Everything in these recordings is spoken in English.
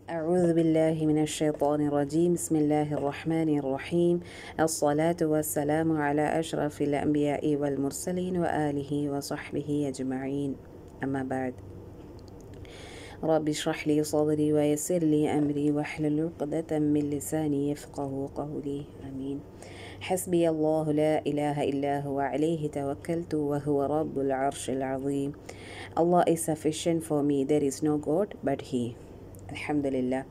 أعوذ بالله من الشيطان الرجيم بسم الله الرحمن الرحيم الصلاة والسلام على أشرف الأنبياء والمرسلين وآله وصحبه أجمعين أما بعد رب اشرح لي صدري ويسر لي أمري واحلل عقدة من لساني يفقه قولي آمين حسبي الله لا إله إلا هو عليه توكلت وهو رب العرش العظيم Allah is sufficient for me, there is no God but He. Alhamdulillah.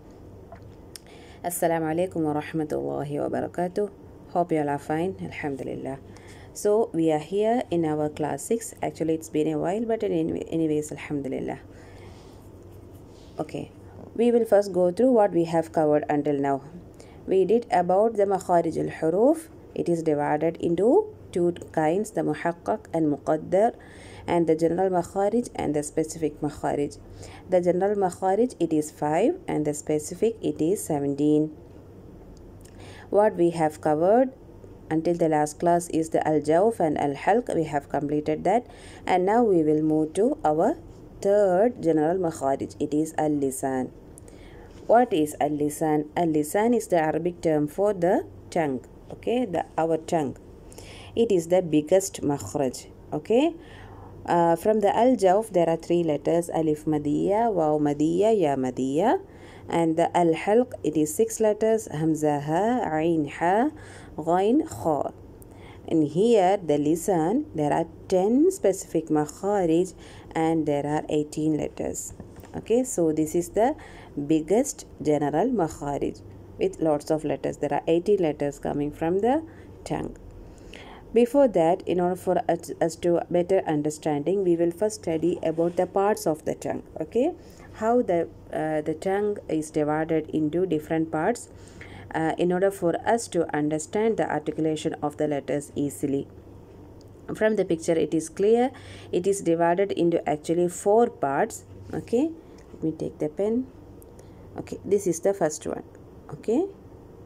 Assalamu alaikum wa rahmatullahi wa barakatuh. Hope you all are fine. Alhamdulillah. So we are here in our class 6. Actually it's been a while, but anyways, Alhamdulillah. Okay. We will first go through what we have covered until now. We did about the makharij al-huruf. It is divided into two kinds, the muhaqqaq and muqaddar, and the general makharij and the specific makharij. The general makharij, it is 5, and the specific, it is 17. What we have covered until the last class is the al-jawf and al-halq. We have completed that, and now we will move to our third general makharij. It is al-lisan. What is al-lisan? Al-lisan is the Arabic term for the tongue. Okay, our tongue. It is the biggest makhraj. Okay. From the al-jawf there are 3 letters: alif madiyya, waw madiyya, ya madiyya. And the al-halq, it is 6 letters: hamza ha, ain ha, ghain kha. And here the lisan, there are 10 specific makharij and there are 18 letters. Okay, so this is the biggest general makharij with lots of letters. There are 18 letters coming from the tongue. Before that, in order for us to better understanding, we will first study about the parts of the tongue. Okay, how the tongue is divided into different parts in order for us to understand the articulation of the letters easily. From the picture it is clear it is divided into actually 4 parts. Okay, let me take the pen. Okay, this is the first one. Okay,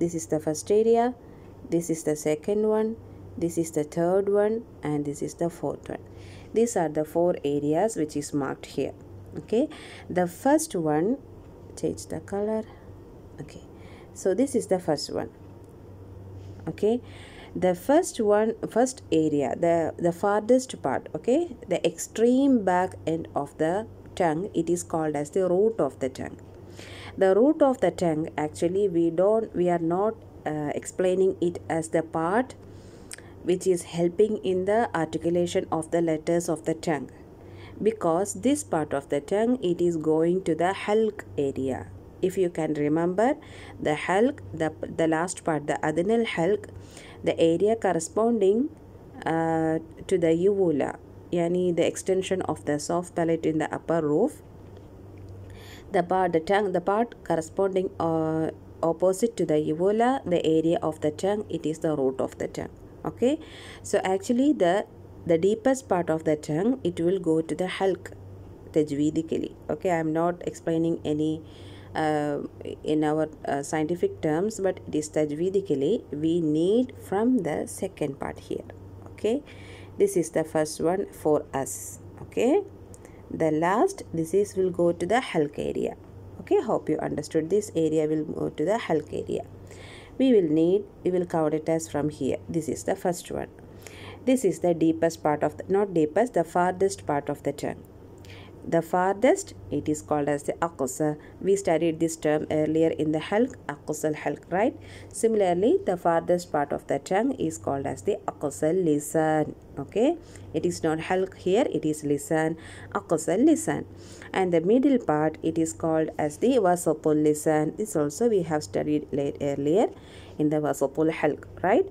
this is the first area, this is the second one, this is the third one, and this is the fourth one. These are the 4 areas which is marked here. Okay, the first one, change the color. Okay, so this is the first one. Okay, the first area, the farthest part. Okay, the extreme back end of the tongue, it is called as the root of the tongue. The root of the tongue, actually we are not explaining it as the part which is helping in the articulation of the letters of the tongue, because this part of the tongue, it is going to the halq area. If you can remember, the halq, the last part, the adnal halq, the area corresponding to the uvula, yani the extension of the soft palate in the upper roof. The part corresponding opposite to the uvula, the area of the tongue, it is the root of the tongue. Okay, so actually the deepest part of the tongue, it will go to the halq tajweedically. Okay, I am not explaining any in our scientific terms, but it is tajweedically we need from the second part here. Okay, this is the first one for us. Okay, the last, will go to the halq area. Okay, hope you understood. This area will go to the halq area. We will count it as from here. This is the first one. This is the deepest part of the, not deepest, the farthest part of the tongue. The farthest, it is called as the aqsa. We studied this term earlier in the halq, aqsa al-halq, right? Similarly, the farthest part of the tongue is called as the aqsa al-lisan. Okay, it is not halq here, it is lisan, aqsa al-lisan. And the middle part, it is called as the wasatul lisan. This also we have studied earlier in the wasatul halq, right?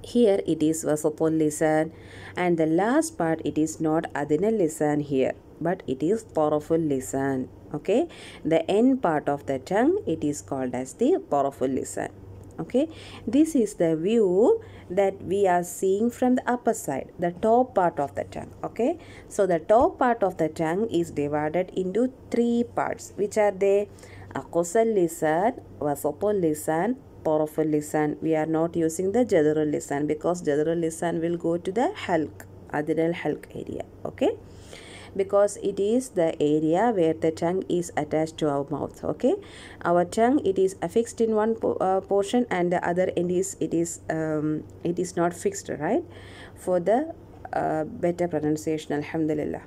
Here it is wasatul lisan, and the last part, it is not adnal lisan here, but it is taraful lisan. Okay, the end part of the tongue, it is called as the taraful lisan. Okay, this is the view that we are seeing from the upper side, the top part of the tongue. Okay, so the top part of the tongue is divided into 3 parts, which are they: aqsal lisan, wasatul lisan, taraful lisan. We are not using the jadrul lisan because jadrul lisan will go to the halq, adnal halq area. Okay, because it is the area where the tongue is attached to our mouth. Okay, our tongue, it is affixed in one portion, and the other end is it is not fixed, right, for the better pronunciation, alhamdulillah.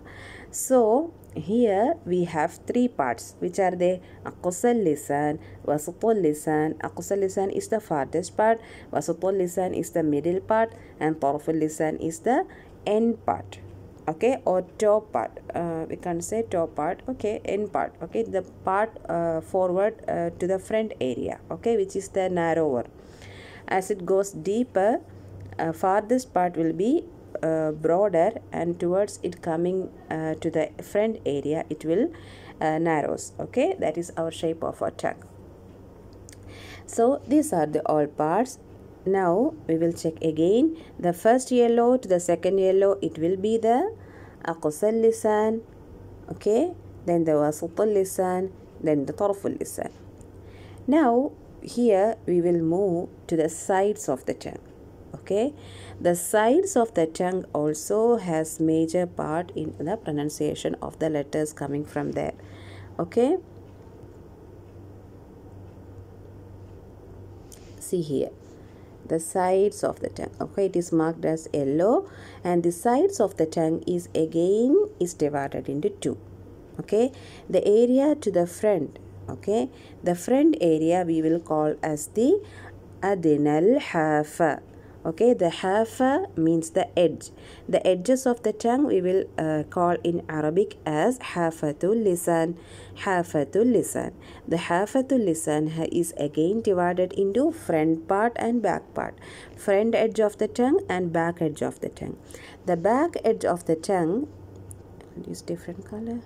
So here we have three parts, which are the aqsal lisan, wasatul lisan. Aqsal lisan is the farthest part, wasatul lisan is the middle part, and tarful lisan is the end part. Okay, or top part, we can't say top part, okay, end part, okay, the part forward to the front area, okay, which is the narrower. As it goes deeper, farthest part will be broader, and towards it coming to the front area, it will narrows. Okay, that is our shape of our tongue. So these are the all parts. Now we will check again. The first yellow to the second yellow, it will be the aqsal lisan, okay, then the wasatul lisan, then the tarful lisan. Now here we will move to the sides of the tongue. Okay, the sides of the tongue also has major part in the pronunciation of the letters coming from there. Okay, see here, the sides of the tongue, okay, it is marked as yellow, and the sides of the tongue is again is divided into two. Okay, the area to the front, okay, the front area we will call as the adnal hafa. Okay, the hafa means the edge. The edges of the tongue we will call in Arabic as hafatul lisan. Hafatul lisan. The hafatul lisan is again divided into front part and back part. Front edge of the tongue and back edge of the tongue. The back edge of the tongue, use different color.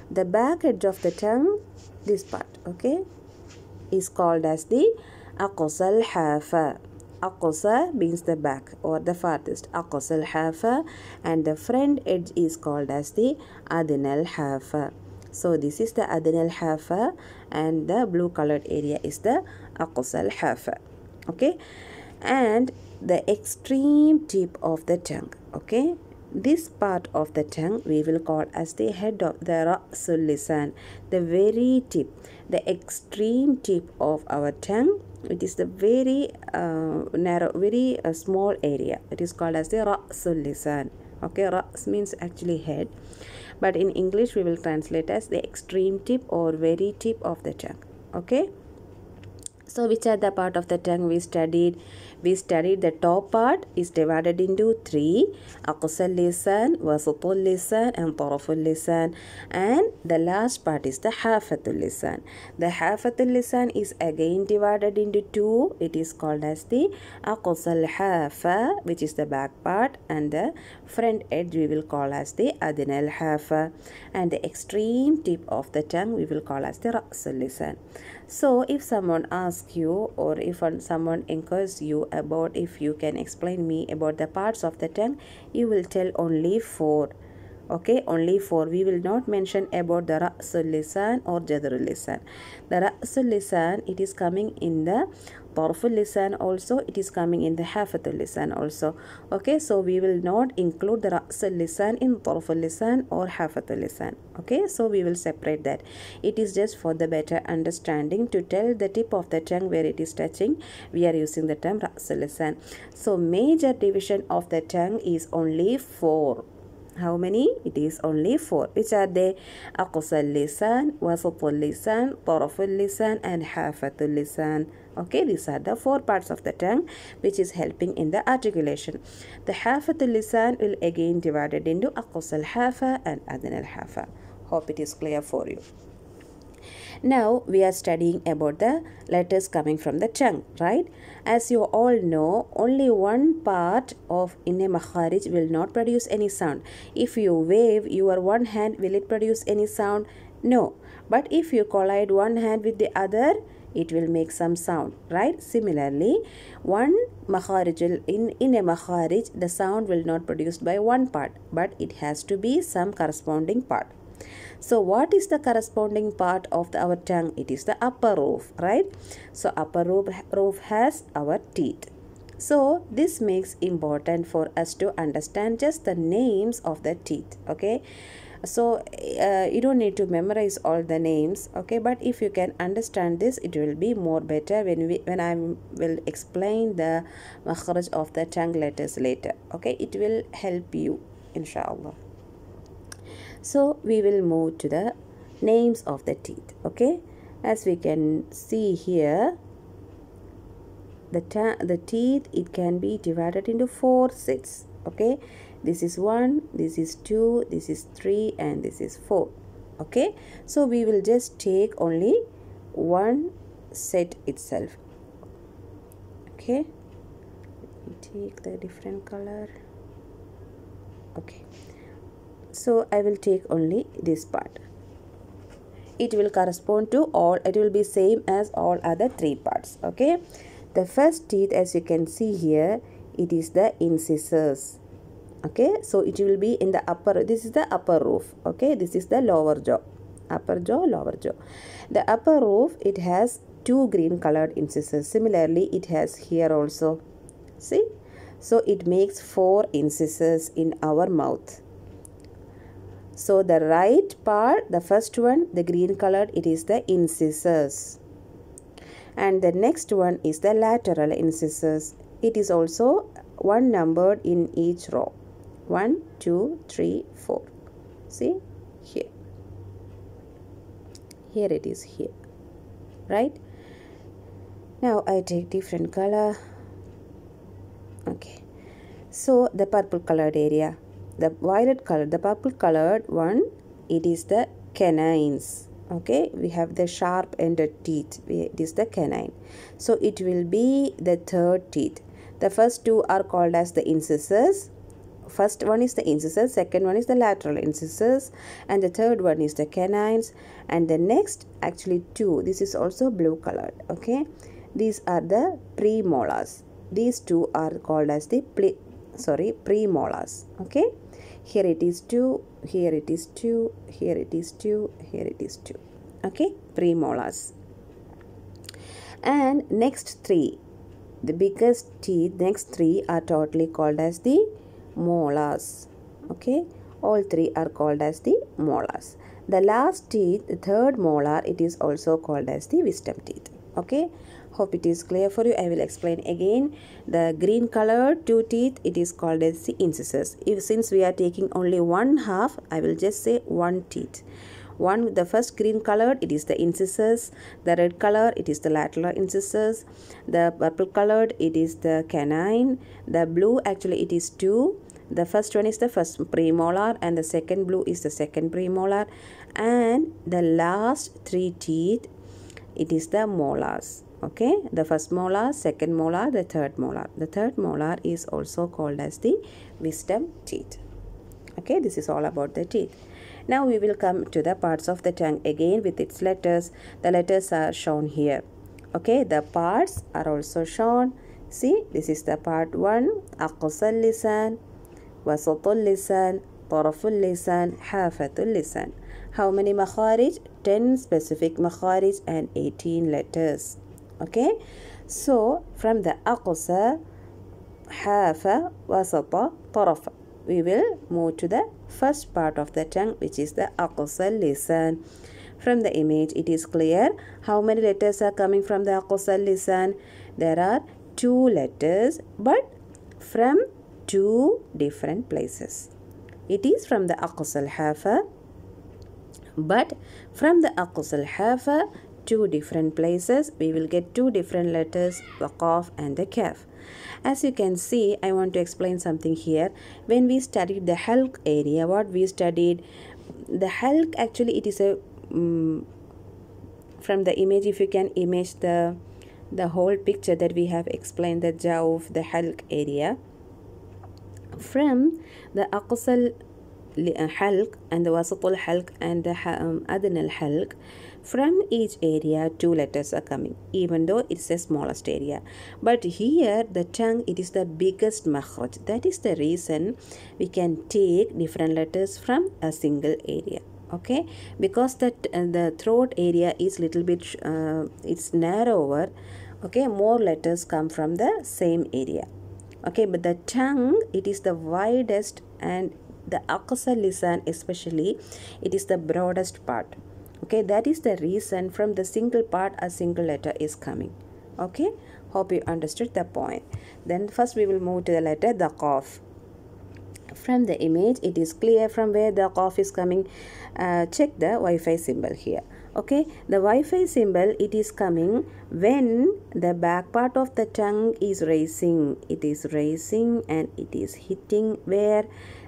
The back edge of the tongue, this part, okay, is called as the aqsal hafa. Aqsa means the back or the farthest, aqsal hafa, and the front edge is called as the adnal hafa. So this is the adnal hafa, and the blue colored area is the aqsal hafa. Okay, and the extreme tip of the tongue, okay, this part of the tongue we will call as the head of the ra'sul lisan, the very tip, the extreme tip of our tongue. It is the very narrow, very small area. It is called as the ra'sul lisan. Okay, ra's means actually head, but in English we will translate as the extreme tip or very tip of the tongue. Okay, so which are the part of the tongue we studied? We studied the top part is divided into three: aqsal lisan, wasatul lisan, and taraful lisan. And the last part is the hafatul lisan. The hafatul lisan is again divided into two. It is called as the aqsal hafa, which is the back part, and the front edge we will call as the adnal hafa, and the extreme tip of the tongue we will call as the ra'sul lisan. So if someone asks you, or if someone inquires you about if you can explain me about the parts of the tongue, you will tell only four. Okay, only four. We will not mention about the ra'sul lisan or jadrul lisan. The ra'sul lisan, it is coming in the tarful lisan also, it is coming in the hafatul lisan also. Okay, so we will not include the ra'sul lisan in tarful lisan or hafatul lisan. Okay, so we will separate that. It is just for the better understanding, to tell the tip of the tongue where it is touching, we are using the term ra'sul lisan. So major division of the tongue is only four. How many? It is only four. Which are they? Aqsal lisan, wasatul lisan, taraful lisan, and hafatul lisan. Okay, these are the four parts of the tongue which is helping in the articulation. The hafatul lisan will again divided into aqsal hafa and adnal hafa. Hope it is clear for you. Now we are studying about the letters coming from the tongue, right? As you all know, only one part of in a makharij will not produce any sound. If you wave your one hand, will it produce any sound? No. But if you collide one hand with the other, it will make some sound, right? Similarly, one makharij in a makharij, the sound will not produced by one part, but it has to be some corresponding part. So what is the corresponding part of our tongue? It is the upper roof, right? So upper roof has our teeth. So this makes important for us to understand just the names of the teeth, okay? So you don't need to memorize all the names, okay, but if you can understand this, it will be more better when I will explain the makhraj of the tongue letters later, okay. It will help you, inshallah. So we will move to the names of the teeth, okay. As we can see here, the teeth, it can be divided into 4 sets, okay. This is 1, this is 2, this is 3, and this is 4, okay. So we will just take only one set itself, okay. Take the different color, okay. So I will take only this part. It will correspond to all, it will be same as all other 3 parts, okay. The first teeth, as you can see here, it is the incisors, okay. So it will be in the upper, this is the upper roof, okay. This is the lower jaw, upper jaw, lower jaw. The upper roof, it has 2 green colored incisors. Similarly, it has here also, see. So it makes 4 incisors in our mouth. So the right part, the first one, the green colored, it is the incisors. And the next one is the lateral incisors. It is also 1 numbered in each row. 1, 2, 3, 4. See here. Here it is here. Right? Now I take different color. Okay. So the purple colored area. The violet color, the purple colored one, it is the canines. Okay, we have the sharp ended teeth. It is the canine. So it will be the 3rd teeth. The first 2 are called as the incisors. First one is the incisors, second one is the lateral incisors, and the 3rd one is the canines. And the next, actually 2, this is also blue colored. Okay, these are the premolars. These 2 are called as the premolars. Okay, here it is 2, here it is 2, here it is 2, here it is 2. Okay, premolars. And next 3, the biggest teeth, next 3 are totally called as the molars. Okay, all 3 are called as the molars. The last teeth, the 3rd molar, it is also called as the wisdom teeth. Okay, hope it is clear for you. I will explain again. The green colored 2 teeth, it is called as the incisors. Since we are taking only 1 half, I will just say 1 teeth. One, the first green colored, it is the incisors. The red color, it is the lateral incisors. The purple colored, it is the canine. The blue, actually it is 2. The first one is the first premolar, and the second blue is the second premolar. And the last 3 teeth, it is the molars. Okay, the first molar, second molar, the 3rd molar. The 3rd molar is also called as the wisdom teeth. Okay, this is all about the teeth. Now we will come to the parts of the tongue again with its letters. The letters are shown here. Okay, the parts are also shown. See, this is the part 1, aqsal lisan, wasatul lisan, taraful lisan, hafatul lisan. How many makharij? 10 specific makharij and 18 letters. Okay, so from the aqsa, hafa, wasata, tarafa, we will move to the first part of the tongue, which is the aqsal lisan. From the image, it is clear how many letters are coming from the aqsal lisan. There are 2 letters, but from 2 different places. It is from the aqsal hafa, but from the aqsal hafa, 2 different places, we will get 2 different letters, the qaf and the kaf. As you can see, I want to explain something here. When we studied the halq area, what we studied, the halq, actually it is a from the image, if you can image the whole picture that we have explained, the jawf, the halq area. From the aqsal halq and the wasatul halq and the adnal halq, from each area 2 letters are coming, even though it's the smallest area. But here the tongue, it is the biggest makhraj. That is the reason we can take different letters from a single area. Okay, because the throat area is little bit it's narrower. Okay, more letters come from the same area. Okay, but the tongue, it is the widest and the aqsa lisan especially, it is the broadest part. Okay, that is the reason from the single part a single letter is coming. Okay, hope you understood the point. Then first we will move to the letter the qaf. From the image it is clear from where the qaf is coming. Check the Wi-Fi symbol here. Okay, the Wi-Fi symbol, it is coming when the back part of the tongue is raising. It is raising and it is hitting where?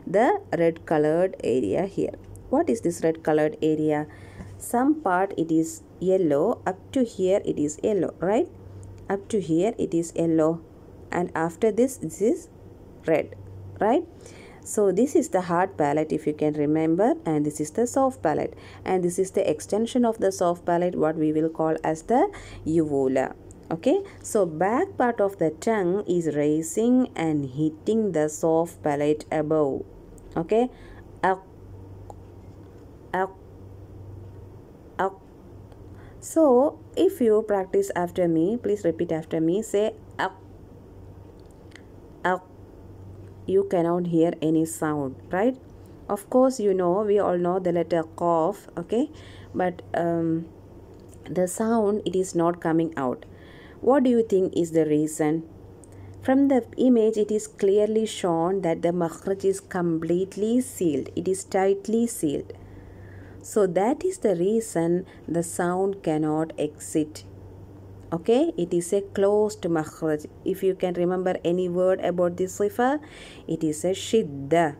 The red colored area here. What is this red colored area? Some part it is yellow, up to here it is yellow, right? Up to here it is yellow, and after this is red, right? So this is the hard palate, if you can remember, and this is the soft palate, and this is the extension of the soft palate, what we will call as the uvula. Okay, so back part of the tongue is raising and hitting the soft palate above. Okay, up, up, up. So if you practice after me, please repeat after me. Say up, up. You cannot hear any sound, right? Of course, you know, we all know the letter qaf, okay, but the sound, it is not coming out. What do you think is the reason? From the image it is clearly shown that the makhraj is completely sealed, it is tightly sealed. So that is the reason the sound cannot exit. Okay, it is a closed makhraj. If you can remember any word about this sifa, it is a shidda.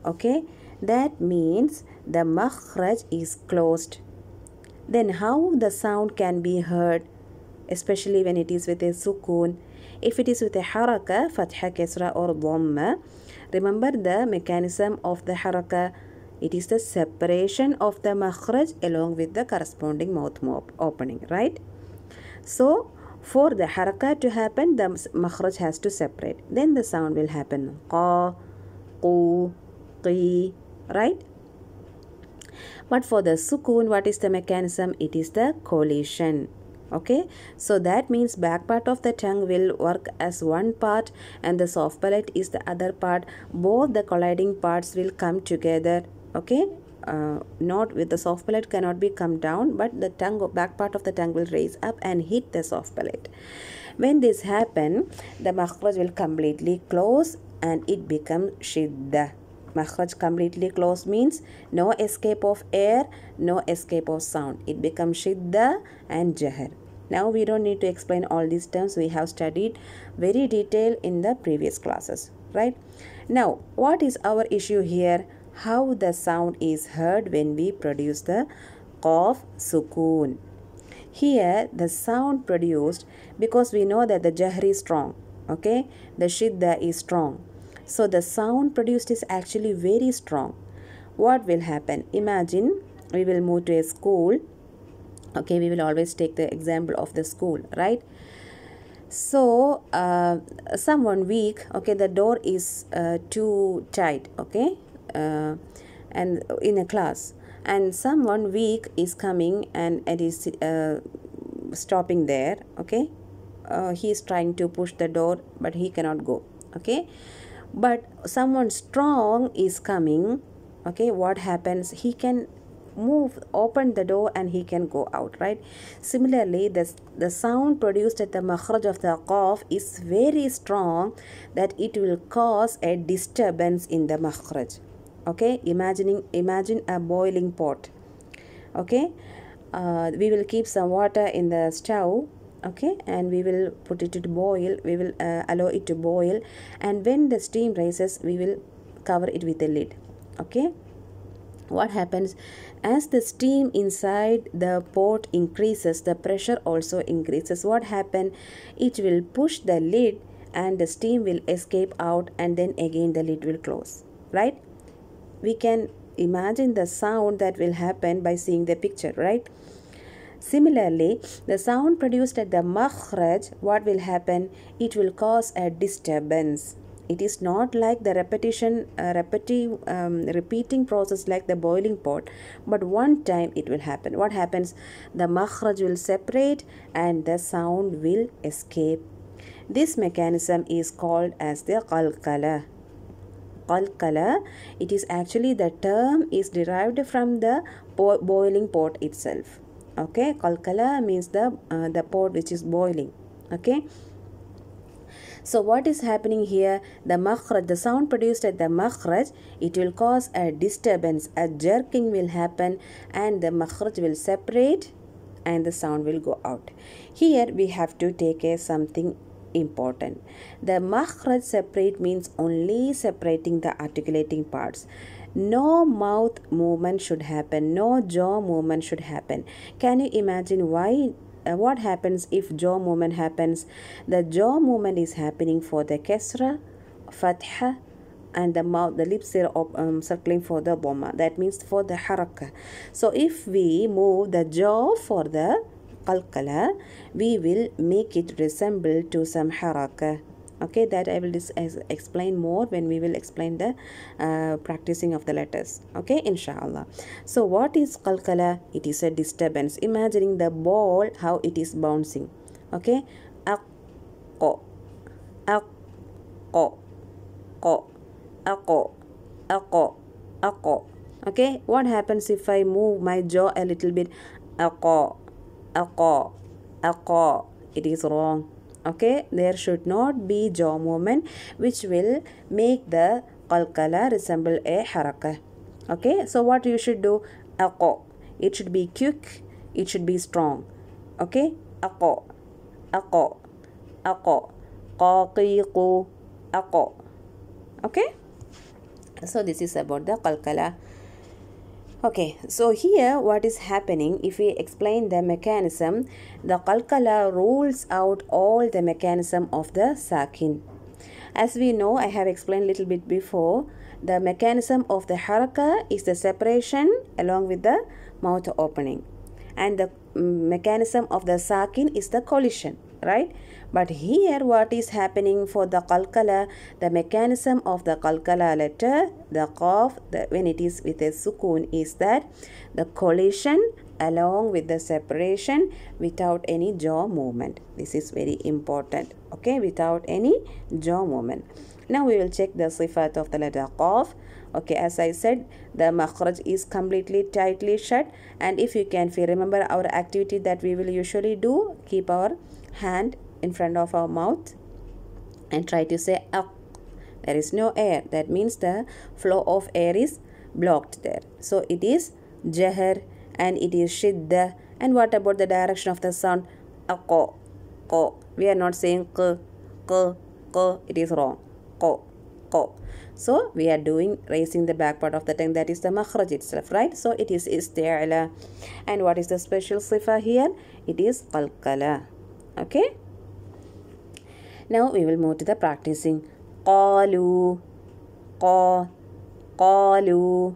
Okay, that means the makhraj is closed. Then how the sound can be heard, especially when it is with a sukoon? If it is with a haraka, fatha, kasra or dhamma, remember the mechanism of the haraka. It is the separation of the makhraj along with the corresponding mouth opening, right? So for the haraka to happen, the makhraj has to separate. Then the sound will happen. Qa, qu, qi, right? But for the sukoon, what is the mechanism? It is the collision. Okay, so that means back part of the tongue will work as one part and the soft palate is the other part. Both the colliding parts will come together. Okay, not with the soft palate cannot be come down, but the tongue, back part of the tongue will raise up and hit the soft palate. When this happen, the makhraj will completely close and it becomes shidda. Makhraj completely closed means no escape of air, no escape of sound. It becomes shidda and jahr. Now we don't need to explain all these terms. We have studied very detailed in the previous classes, right? Now what is our issue here? How the sound is heard when we produce the qaf sukoon. Here the sound produced, because we know that the jahr is strong, okay, the shidda is strong, so the sound produced is actually very strong. What will happen? Imagine we will move to a school. Okay, we will always take the example of the school, right? So someone weak, okay, the door is too tight, okay, and in a class, and someone weak is coming and it is stopping there. Okay, he is trying to push the door but he cannot go. Okay, but someone strong is coming. Okay, what happens? He can move, open the door and he can go out, right? Similarly, the sound produced at the makhraj of the qaf is very strong, that it will cause a disturbance in the makhraj. Okay, imagine a boiling pot. Okay, we will keep some water in the stove. Okay, and we will put it to boil. We will allow it to boil, and when the steam rises, we will cover it with a lid. Okay, what happens? As the steam inside the pot increases, the pressure also increases. What happens? It will push the lid and the steam will escape out, and then again the lid will close, right? We can imagine the sound that will happen by seeing the picture, right? Similarly, the sound produced at the makhraj, what will happen? It will cause a disturbance. It is not like the repeating process like the boiling pot, but one time it will happen. What happens? The makhraj will separate and the sound will escape. This mechanism is called as the qalqala. qalqala, it is actually, the term is derived from the boiling pot itself. Okay, qalqala means the pot which is boiling. Okay. So what is happening here? The makhraj, the sound produced at the makhraj, it will cause a disturbance, a jerking will happen, and the makhraj will separate and the sound will go out. Here we have to take something important. The makhraj separate means only separating the articulating parts. No mouth movement should happen, no jaw movement should happen. Can you imagine why? What happens if jaw movement happens? The jaw movement is happening for the kasra, fatha, and the mouth, the lips are circling for the dhamma. That means for the haraka. So if we move the jaw for the qalqala, we will make it resemble to some haraka. Okay, that I will explain more when we will explain the practicing of the letters. Okay, inshallah. So what is qalqala? It is a disturbance. Imagining the ball, how it is bouncing. Okay, aqo, aqo, qo, aqo, aqo, aqo. Okay, what happens if I move my jaw a little bit? Aqo, aqo, aqo. It is wrong. Okay, there should not be jaw movement which will make the qalqala resemble a haraka. Okay, so what you should do? Aqo. It should be quick, it should be strong. Okay, aqo, aqo, aqo, qaqiqu, aqo. Okay, so this is about the qalqala. Okay, so here what is happening, if we explain the mechanism, the qalqala rules out all the mechanism of the sakin. As we know, I have explained a little bit before, the mechanism of the haraka is the separation along with the mouth opening, and the mechanism of the sakin is the collision, right? But here what is happening for the qalqala, the mechanism of the qalqala letter, the qaf, when it is with a sukoon, is that the collision along with the separation without any jaw movement. This is very important. Okay, without any jaw movement. Now we will check the sifat of the letter qaf. Okay, as I said, the makhraj is completely tightly shut, and if you remember our activity that we will usually do, keep our hand in front of our mouth and try to say aq. There is no air, that means the flow of air is blocked there. So it is jahr and it is shidda. And what about the direction of the sound? Aqo, ko. We are not saying q, q, q. It is wrong. Ko, ko. So we are raising the back part of the tongue, that is the makhraj itself, right? So it is isti'la. And what is the special sifa here? It is qalqala. Okay. Now we will move to the practicing. Qalu, qa, qalu,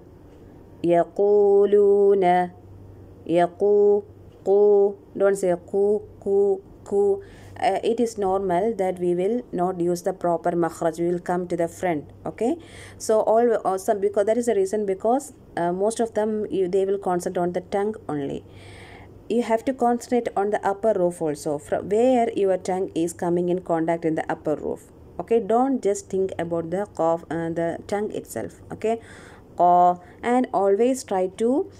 yaquluna, yaqu, qu. Don't say qu, qu, qu. It is normal that we will not use the proper makhraj. We will come to the front. Okay. So also because that is the reason, because most of them they will concentrate on the tongue only. You have to concentrate on the upper roof also, from where your tongue is coming in contact in the upper roof. Okay, don't just think about the cough and the tongue itself. Okay, and always try to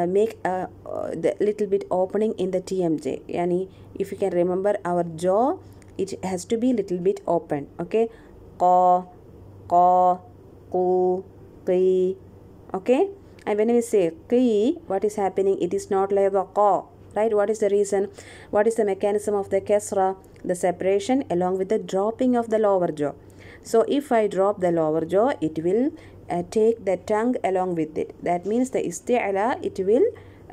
make the little bit opening in the TMJ. Yani, if you can remember our jaw, it has to be little bit open. Okay, qa, qa, qu, qi. Okay. And when we say qi, what is happening? It is not like the qa, right? What is the reason? What is the mechanism of the kasra? The separation along with the dropping of the lower jaw. So if I drop the lower jaw, it will take the tongue along with it. That means the isti'la, it will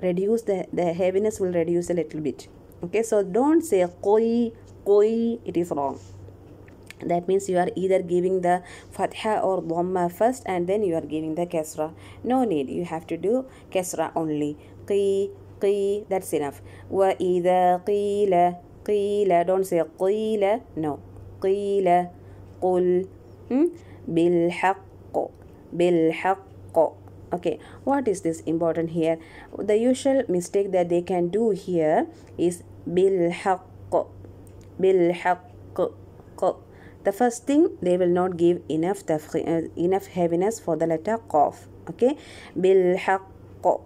reduce the heaviness will reduce a little bit. Okay, so don't say qoi, qoi, it is wrong. That means you are either giving the fatha or dhamma first and then you are giving the kasra. No need, you have to do kasra only. Qi, qi, that's enough. Wa idha qila, qila, don't say qila, no. Qila, qul, bil haqqo, bil haqqo. Okay, what is this important here? The usual mistake that they can do here is bil haqqo, bil haqqo. The first thing, they will not give enough enough heaviness for the letter qaf. Okay, bilhaqq,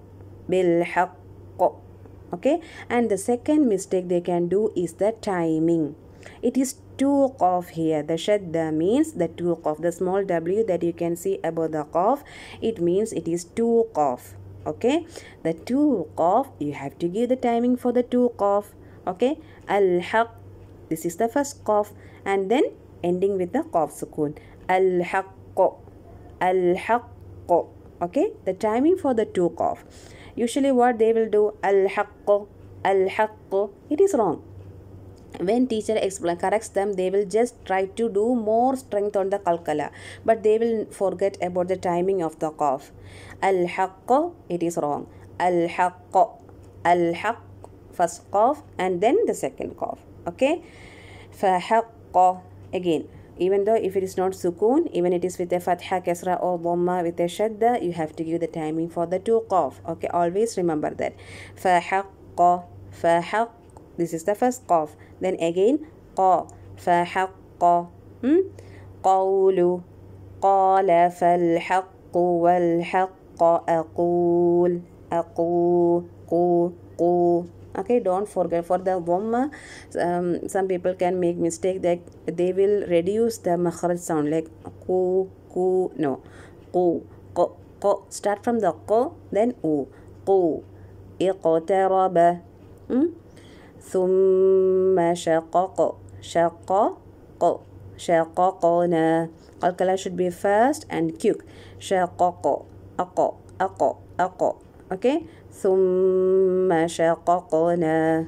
bilhaqq. Okay, and the second mistake they can do is the timing. It is two qaf here. The shadda means the two qaf. The small w that you can see above the qaf, it means it is two qaf. Okay, the two qaf, you have to give the timing for the two qaf. Okay, al-haq, this is the first qaf, and then ending with the qaf sukoon. Al-haqq, al-haqq. Okay, the timing for the two qaf. Usually what they will do, al-haqq, al-haqq, it is wrong. When teacher corrects them, they will just try to do more strength on the qalqala, but they will forget about the timing of the qaf. Al-haqq, it is wrong. Al-haqq, al-haqq, first qaf and then the second qaf. Okay, fa-haqq, again, even though if it is not sukoon, even it is with a fatha, kasra or dhamma with a shadda, you have to give the timing for the two qaf. Okay, always remember that. Fa-haqq, fa-haqq, this is the first qaf. Then again qa, fa-haqq, qawlu, qala fal-haqq wal-haqq aqul, aqu, qu. Okay, don't forget for the dhamma, some people can make mistake that they will reduce the makhraj sound like ku, no, qu, q, start from the q, then u, qu, iqtaraba, ثم شقق, شقق, شققنا. Qalqala should be fast and quick. شقق, aq, aq, aq. Okay, ثم شققنا.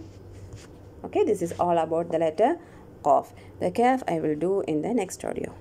Okay, this is all about the letter qaf. The kaf I will do in the next audio.